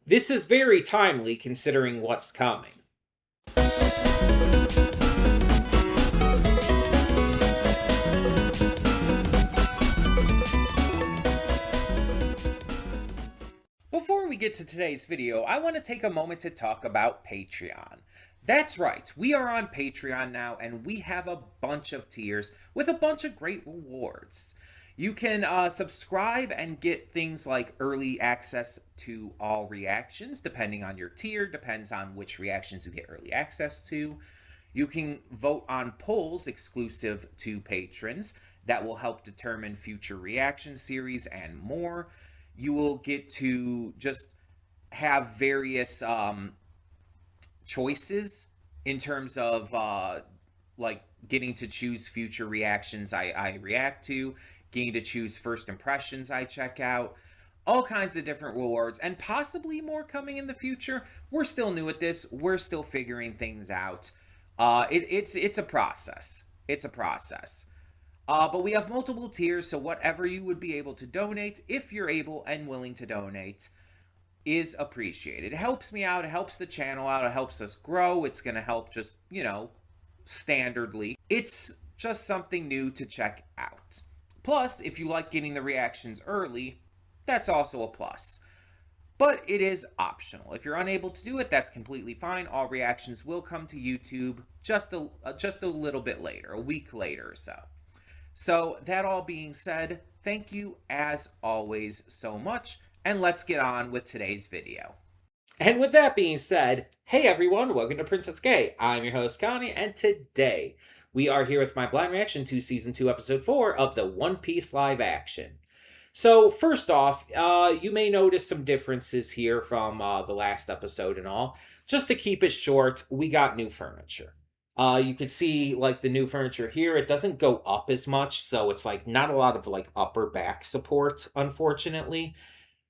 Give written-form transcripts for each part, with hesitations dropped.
This is very timely considering what's coming. Before we get to today's video, I want to take a moment to talk about Patreon. That's right, we are on Patreon now, and we have a bunch of tiers with a bunch of great rewards. You can subscribe and get things like early access to all reactions, depending on your tier, depends on which reactions you get early access to. You can vote on polls exclusive to patrons that will help determine future reaction series and more. You will get to just have various choices in terms of like getting to choose future reactions I react to, getting to choose first impressions I check out, all kinds of different rewards, and possibly more coming in the future. We're still new at this. We're still figuring things out. It's a process. It's a process. But we have multiple tiers, so whatever you would be able to donate, if you're able and willing to donate, is appreciated. It helps me out, it helps the channel out, it helps us grow. It's going to help just, standardly. It's just something new to check out. Plus, if you like getting the reactions early, that's also a plus. But it is optional. If you're unable to do it, that's completely fine. All reactions will come to YouTube just a little bit later, a week later or so. So that all being said, thank you as always so much, and let's get on with today's video. And with that being said, hey everyone, welcome to Princess Gay. I'm your host Connie, and today we are here with my blind reaction to Season 2, Episode 4 of the One Piece live action. So first off, you may notice some differences here from the last episode and all. Just to keep it short, we got new furniture. You can see like the new furniture here, it doesn't go up as much, so it's like not a lot of like upper back support, unfortunately.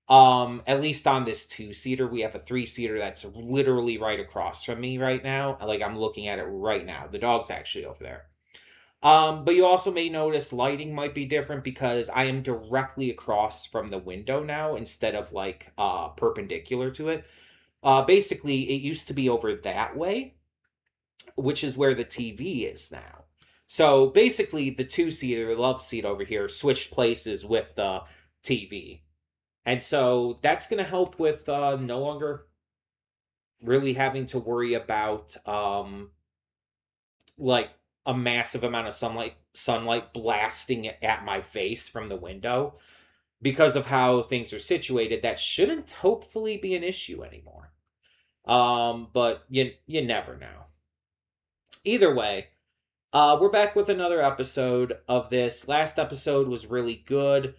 At least on this 2-seater, we have a 3-seater that's literally right across from me right now. Like I'm looking at it right now. The dog's actually over there. But you also may notice lighting might be different because I am directly across from the window now instead of like perpendicular to it. Basically, it used to be over that way, which is where the TV is now. So basically, the 2-seater love seat over here switched places with the TV. And so that's going to help with no longer really having to worry about like a massive amount of sunlight blasting at my face from the window. Because of how things are situated, that shouldn't hopefully be an issue anymore. But you never know. Either way, we're back with another episode of this. Last episode was really good.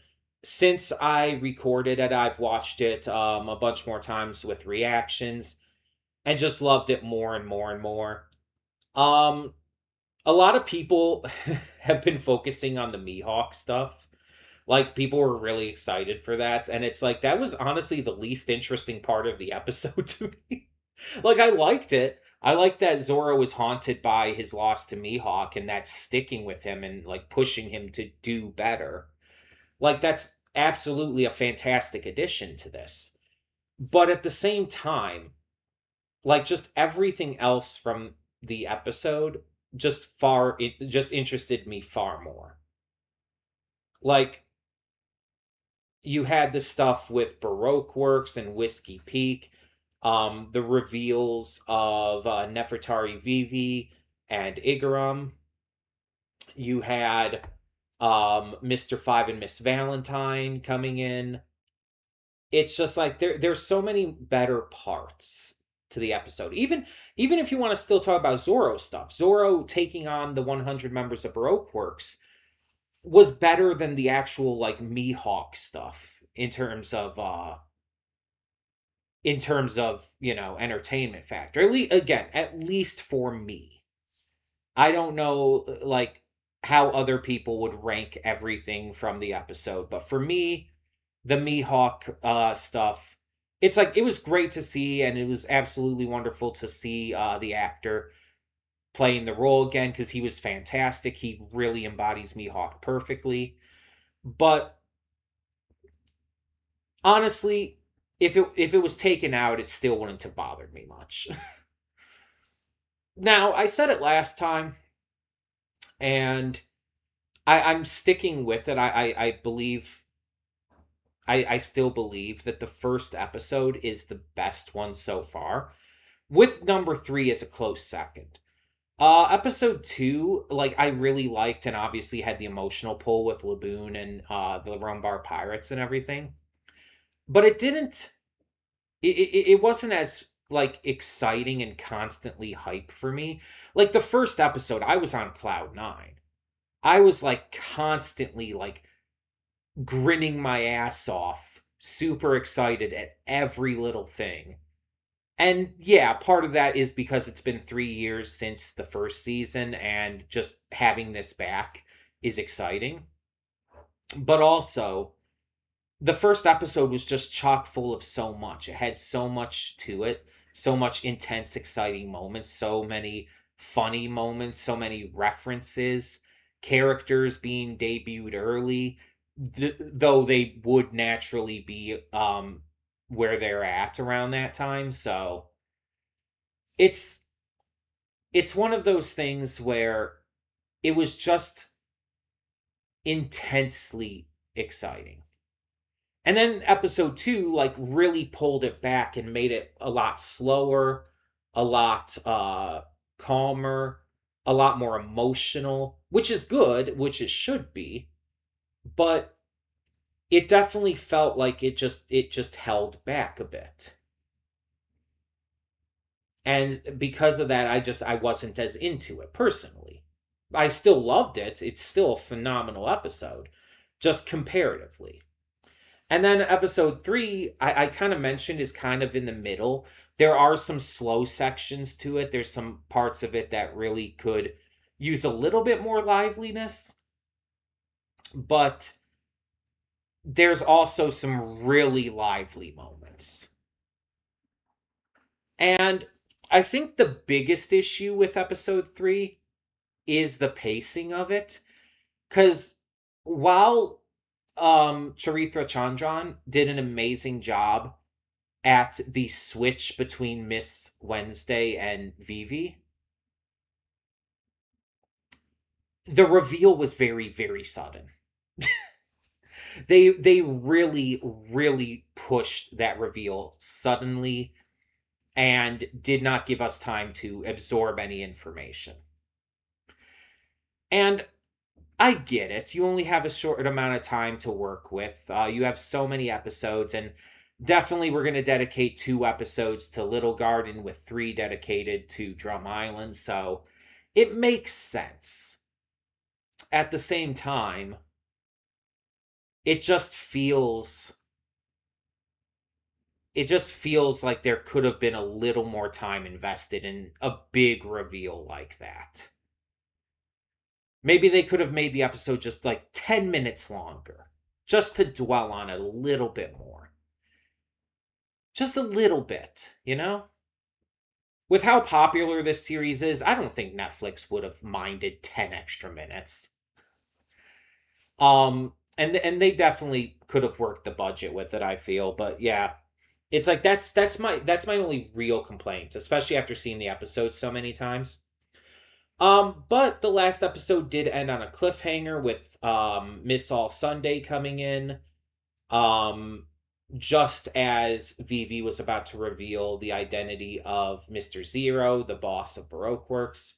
Since I recorded it, I've watched it a bunch more times with reactions and just loved it more and more and more. A lot of people have been focusing on the Mihawk stuff. Like, people were really excited for that, and it's like, that was honestly the least interesting part of the episode to me. Like, I liked it. I like that Zoro is haunted by his loss to Mihawk, and that's sticking with him and, like, pushing him to do better. Like, that's absolutely a fantastic addition to this. But at the same time, like, just everything else from the episode just interested me far more. Like, you had the stuff with Baroque Works and Whiskey Peak, the reveals of Nefertari Vivi and Igaram. You had Mr. Five and Miss Valentine coming in. It's just like there's so many better parts to the episode. Even if you want to still talk about Zoro stuff, Zoro taking on the 100 members of Baroque Works was better than the actual like Mihawk stuff in terms of entertainment factor. At least for me. I don't know like how other people would rank everything from the episode, but for me, the Mihawk stuff, it's like it was great to see, and it was absolutely wonderful to see the actor playing the role again, because he was fantastic. He really embodies Mihawk perfectly. But honestly, if it was taken out, it still wouldn't have bothered me much. Now, I said it last time, and I'm sticking with it. I believe I still believe that the first episode is the best one so far, with number three as a close second. Episode two, like I really liked, and obviously had the emotional pull with Laboon and the Rumbar Pirates and everything. But it didn't. It wasn't as like exciting and constantly hype for me. Like the first episode, I was on cloud nine. I was like constantly like grinning my ass off, super excited at every little thing. And yeah, part of that is because it's been 3 years since the first season, and just having this back is exciting. But also, the first episode was just chock full of so much. It had so much to it, so much intense, exciting moments, so many funny moments, so many references, characters being debuted early, though they would naturally be where they're at around that time. So it's it's one of those things where it was just intensely exciting. And then episode two, like, really pulled it back and made it a lot slower, a lot calmer, a lot more emotional, which is good, which it should be. But it definitely felt like it just held back a bit. And because of that, I wasn't as into it personally. I still loved it. It's still a phenomenal episode, just comparatively. And then episode three, I kind of mentioned, is kind of in the middle. There are some slow sections to it. There's some parts of it that really could use a little bit more liveliness. But there's also some really lively moments. And I think the biggest issue with episode three is the pacing of it. Because while Charithra Chandran did an amazing job at the switch between Miss Wednesday and Vivi, the reveal was very, very sudden. They really, really pushed that reveal suddenly and did not give us time to absorb any information. And I get it. You only have a short amount of time to work with. You have so many episodes, and definitely we're going to dedicate 2 episodes to Little Garden with 3 dedicated to Drum Island. So it makes sense. At the same time, it just feels like there could have been a little more time invested in a big reveal like that. Maybe they could have made the episode just like 10 minutes longer, just to dwell on it a little bit more. Just a little bit, you know? With how popular this series is, I don't think Netflix would have minded 10 extra minutes. And they definitely could have worked the budget with it, I feel, but yeah. It's like that's my only real complaint, especially after seeing the episode so many times. But the last episode did end on a cliffhanger with Miss All Sunday coming in. Um just as Vivi was about to reveal the identity of Mr. Zero, the boss of Baroque Works.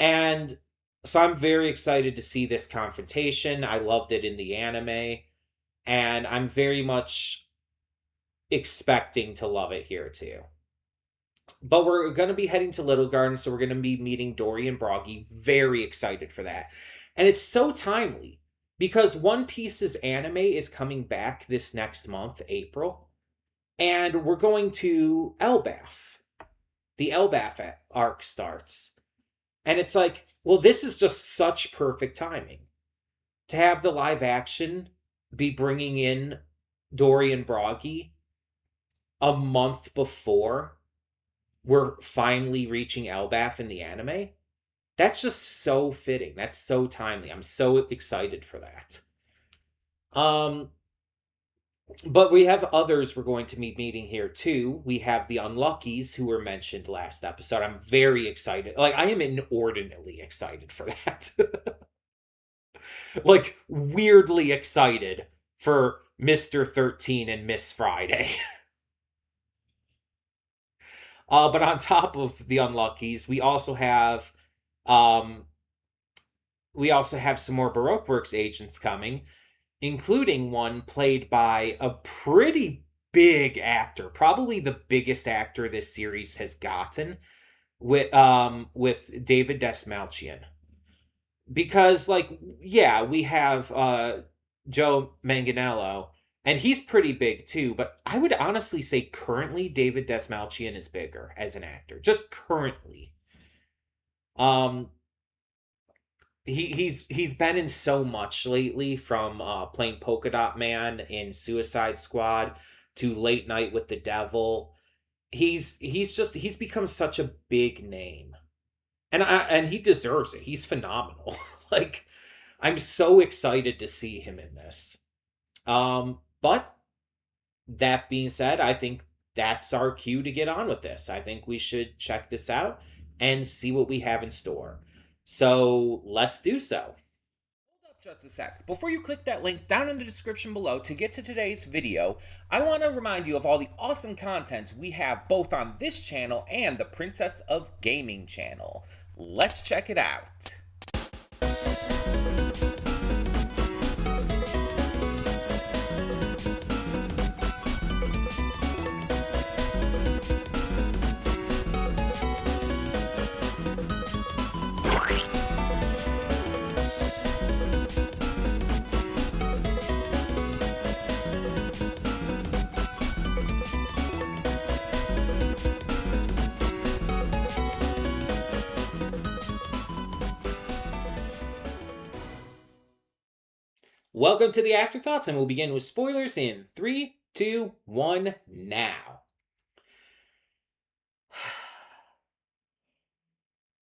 And so I'm very excited to see this confrontation. I loved it in the anime, and I'm very much expecting to love it here too. But we're going to be heading to Little Garden, so we're going to be meeting Dory and Broggy. Very excited for that. And it's so timely because One Piece's anime is coming back this next month, April. And we're going to Elbaf. The Elbaf arc starts. And it's like, well, this is just such perfect timing. To have the live action be bringing in Dory and Broggy a month before we're finally reaching Elbaf in the anime. That's just so fitting. That's so timely. I'm so excited for that. Um But we have others we're going to be meeting here too. We have the Unluckies who were mentioned last episode. I'm very excited. Like, I am inordinately excited for that. Like, weirdly excited for Mr. 13 and Miss Friday. But on top of the Unluckies, um we also have some more Baroque Works agents coming, including one played by a pretty big actor, probably the biggest actor this series has gotten, with David Desmalchian. Because, like, yeah, we have Joe Manganiello, and he's pretty big too, but I would honestly say currently David Desmalchian is bigger as an actor, just currently. um he's been in so much lately, from playing Polka Dot Man in Suicide Squad to Late Night with the Devil. He's become such a big name, and he deserves it. He's phenomenal. Like, I'm so excited to see him in this. But that being said, I think that's our cue to get on with this. I think we should check this out and see what we have in store. So let's do so. Hold up just a sec. Before you click that link down in the description below to get to today's video, I want to remind you of all the awesome content we have both on this channel and the Princess of Gaming channel. Let's check it out. Welcome to the Afterthoughts, and we'll begin with spoilers in 3, 2, 1, now.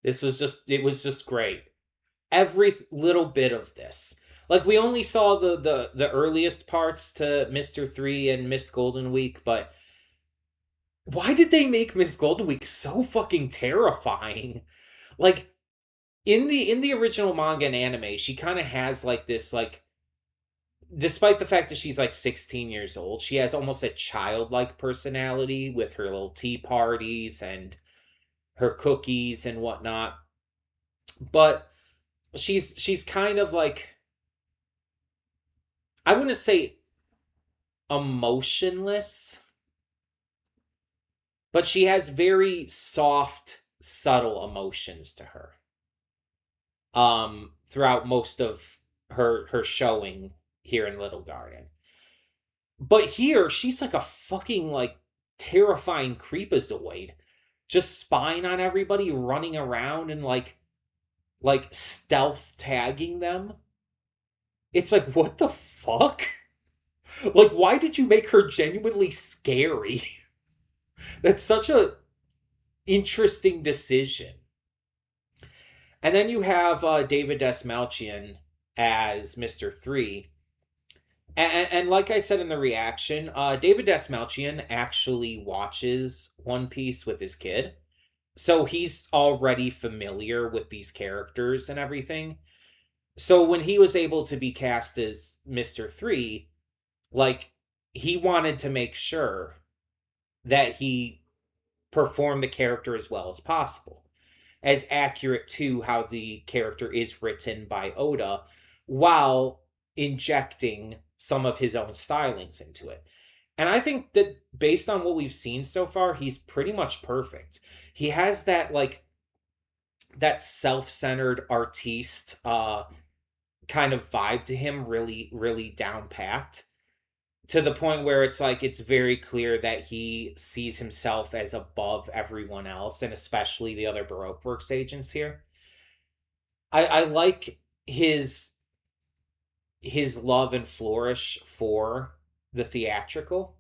It was just great. Every little bit of this. Like, we only saw the earliest parts to Mr. 3 and Miss Golden Week, but why did they make Miss Golden Week so fucking terrifying? Like, in the original manga and anime, she kind of has like this, like, despite the fact that she's like 16 years old, she has almost a childlike personality with her little tea parties and her cookies and whatnot. But she's kind of like, I wouldn't say emotionless, but she has very soft, subtle emotions to her. Throughout most of her showing here in Little Garden. But here, she's like a fucking, like, terrifying creepazoid. Just spying on everybody, running around and, like stealth tagging them. It's like, what the fuck? Like, why did you make her genuinely scary? That's such a interesting decision. And then you have David Desmalchian as Mr. 3. And like I said in the reaction, David Desmalchian actually watches One Piece with his kid. So he's already familiar with these characters and everything. So when he was able to be cast as Mr. 3, like, he wanted to make sure that he performed the character as well as possible, as accurate to how the character is written by Oda, while injecting some of his own stylings into it. And I think that based on what we've seen so far, he's pretty much perfect. He has that, like, that self-centered artiste kind of vibe to him, really, really down pat, to the point where it's like, it's very clear that he sees himself as above everyone else, and especially the other Baroque Works agents here. I like his love and flourish for the theatrical.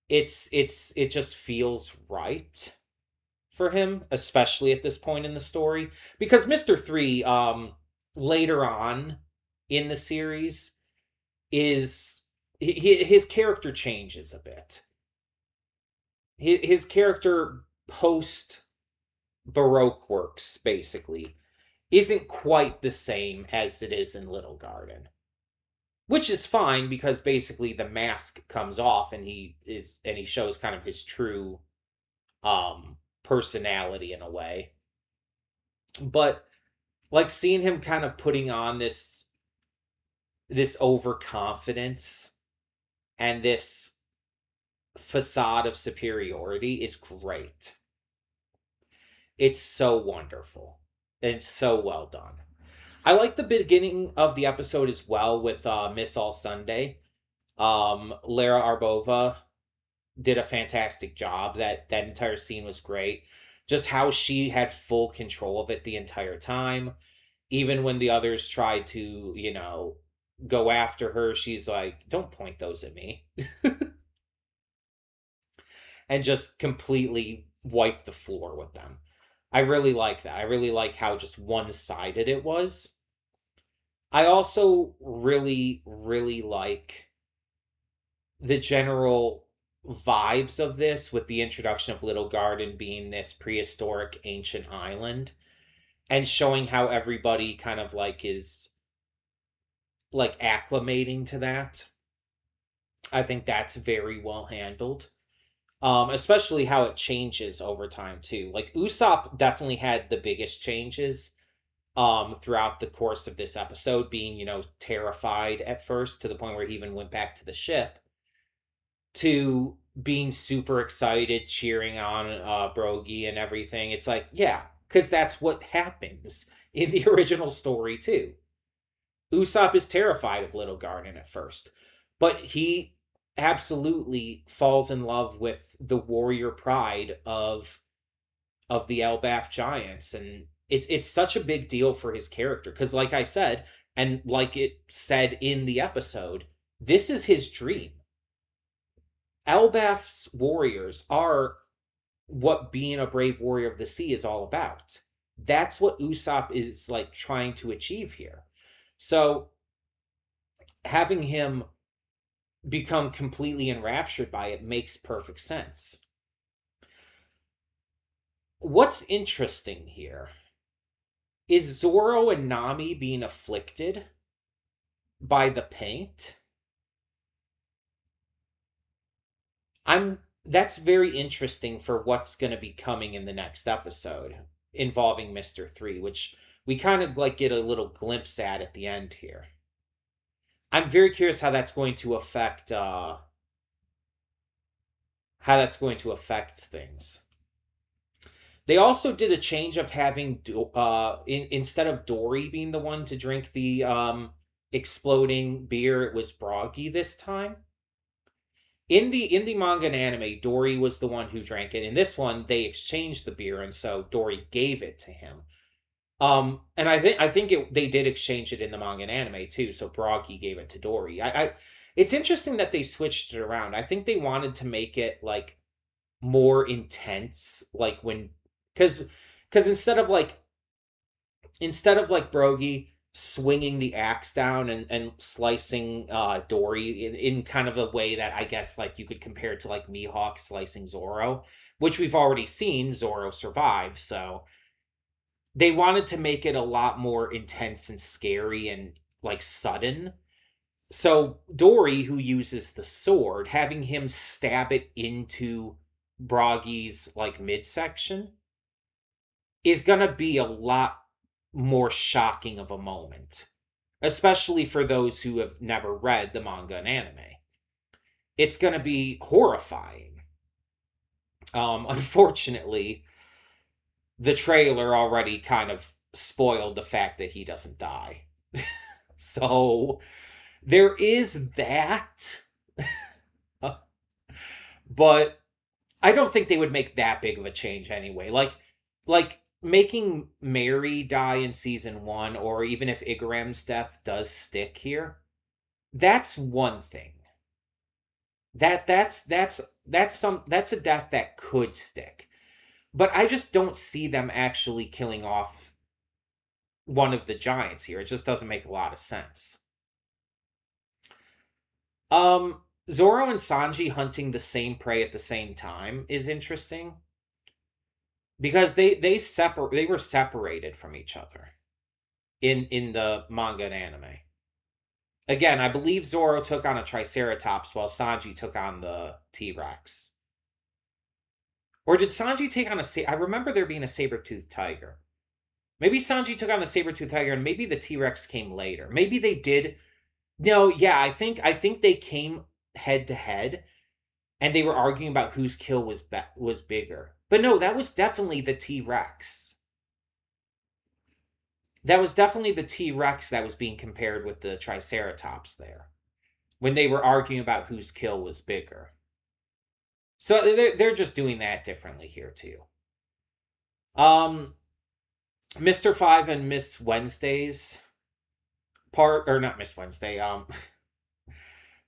It just feels right for him, especially at this point in the story, because Mr. 3, later on in the series, is his character changes a bit. His character post Baroque works, basically, isn't quite the same as it is in Little Garden. Which is fine because basically the mask comes off and he shows kind of his true personality in a way. But like seeing him kind of putting on this overconfidence and this facade of superiority is great. It's so wonderful. It's so well done. I like the beginning of the episode as well with Miss All Sunday. Lara Arbova did a fantastic job. That entire scene was great. Just how she had full control of it the entire time. Even when the others tried to, go after her, she's like, "Don't point those at me." And just completely wipe the floor with them. I really like that. I really like how just one-sided it was. I also really, really like the general vibes of this with the introduction of Little Garden being this prehistoric ancient island and showing how everybody kind of like is like acclimating to that. I think that's very well handled. Especially how it changes over time too. Like Usopp definitely had the biggest changes throughout the course of this episode, being, terrified at first to the point where he even went back to the ship, to being super excited, cheering on Brogy and everything. It's like, yeah, because that's what happens in the original story too. Usopp is terrified of Little Garden at first, but he absolutely falls in love with the warrior pride of the Elbaf giants, and it's such a big deal for his character because, like I said, and like it said in the episode, this is his dream. Elbaf's warriors are what being a brave warrior of the sea is all about. That's what Usopp is like trying to achieve here. So having him become completely enraptured by it makes perfect sense. What's interesting here is Zoro and Nami being afflicted by the paint. That's very interesting for what's going to be coming in the next episode involving Mr. 3, which we kind of like get a little glimpse at the end here. I'm very curious how that's going to affect things. They also did a change of having instead of Dory being the one to drink the exploding beer, it was Brogy this time. In the manga and anime, Dory was the one who drank it. In this one, they exchanged the beer, and so Dory gave it to him. And I think they did exchange it in the manga and anime too. So Brogy gave it to Dory. It's interesting that they switched it around. I think they wanted to make it like more intense, like when because instead of like Brogy swinging the axe down and slicing Dory in kind of a way that I guess like you could compare it to like Mihawk slicing Zoro, which we've already seen Zoro survive. So they wanted to make it a lot more intense and scary and like sudden. So Dory, who uses the sword, having him stab it into Brogy's like midsection is gonna be a lot more shocking of a moment, especially for those who have never read the manga and anime. It's gonna be horrifying. Unfortunately, the trailer already kind of spoiled the fact that he doesn't die. So there is that. But I don't think they would make that big of a change anyway. Like making Mary die in season 1, or even if Igaram's death does stick here, that's one thing. That's a death that could stick. But I just don't see them actually killing off one of the giants here. It just doesn't make a lot of sense. Zoro and Sanji hunting the same prey at the same time is interesting because they were separated from each other in the manga and anime. Again, I believe Zoro took on a Triceratops while Sanji took on the T-Rex. Or did Sanji take on I remember there being a saber-toothed tiger. Maybe Sanji took on the saber-toothed tiger and maybe the T-Rex came later. Maybe they did. No, yeah, I think they came head to head and they were arguing about whose kill was bigger. But no, that was definitely the T-Rex. That was definitely the T-Rex that was being compared with the Triceratops there. When they were arguing about whose kill was bigger. So they're just doing that differently here too. Mr. 5 and Miss Wednesday's part, or not Miss Wednesday,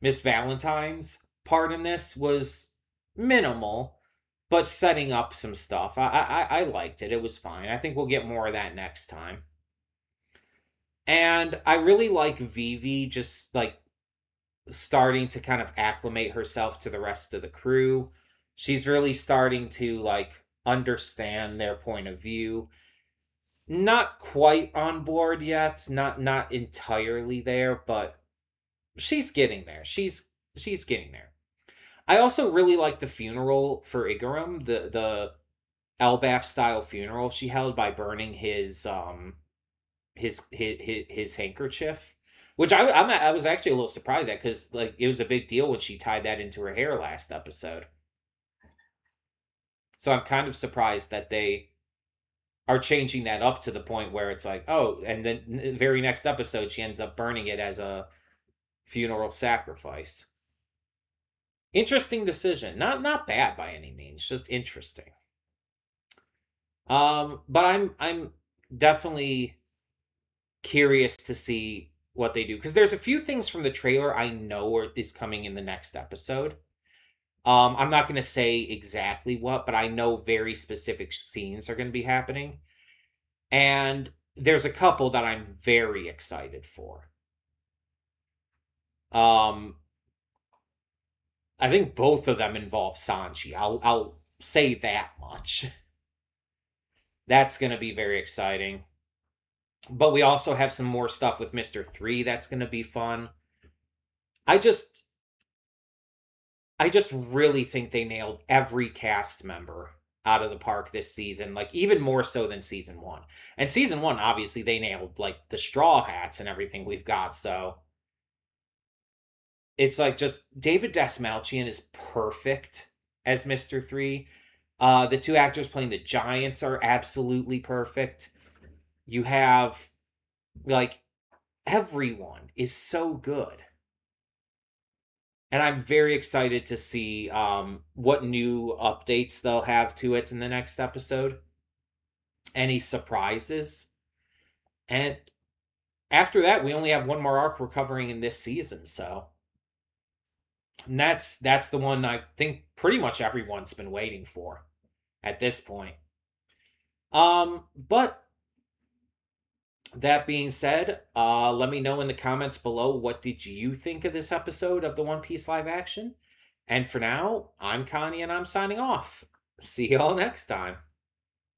Miss Valentine's part in this was minimal, but setting up some stuff. I liked it. It was fine. I think we'll get more of that next time. And I really like Vivi just like starting to kind of acclimate herself to the rest of the crew. She's really starting to like understand their point of view. Not quite on board yet, not entirely there, but she's getting there. She's getting there. I also really like the funeral for Igaram, the Elbaf style funeral she held by burning his handkerchief, which I was actually a little surprised at because like it was a big deal when she tied that into her hair last episode. So I'm kind of surprised that they are changing that up to the point where it's like, oh, and then the very next episode she ends up burning it as a funeral sacrifice. Interesting decision. Not bad by any means, just interesting. But I'm definitely curious to see what they do because there's a few things from the trailer I know is coming in the next episode. I'm not going to say exactly what, but I know very specific scenes are going to be happening. And there's a couple that I'm very excited for. I think both of them involve Sanji. I'll say that much. That's going to be very exciting. But we also have some more stuff with Mr. 3 that's going to be fun. I just really think they nailed every cast member out of the park this season, like even more so than season 1. And season 1, obviously, they nailed like the Straw Hats and everything we've got, so it's like just David Dastmalchian is perfect as Mr. 3. The two actors playing the Giants are absolutely perfect. You have like everyone is so good. And I'm very excited to see what new updates they'll have to it in the next episode. Any surprises. And after that, we only have one more arc we're covering in this season, so. And that's the one I think pretty much everyone's been waiting for at this point. But that being said, let me know in the comments below what did you think of this episode of the One Piece live action. And for now, I'm Connie and I'm signing off. See y'all next time.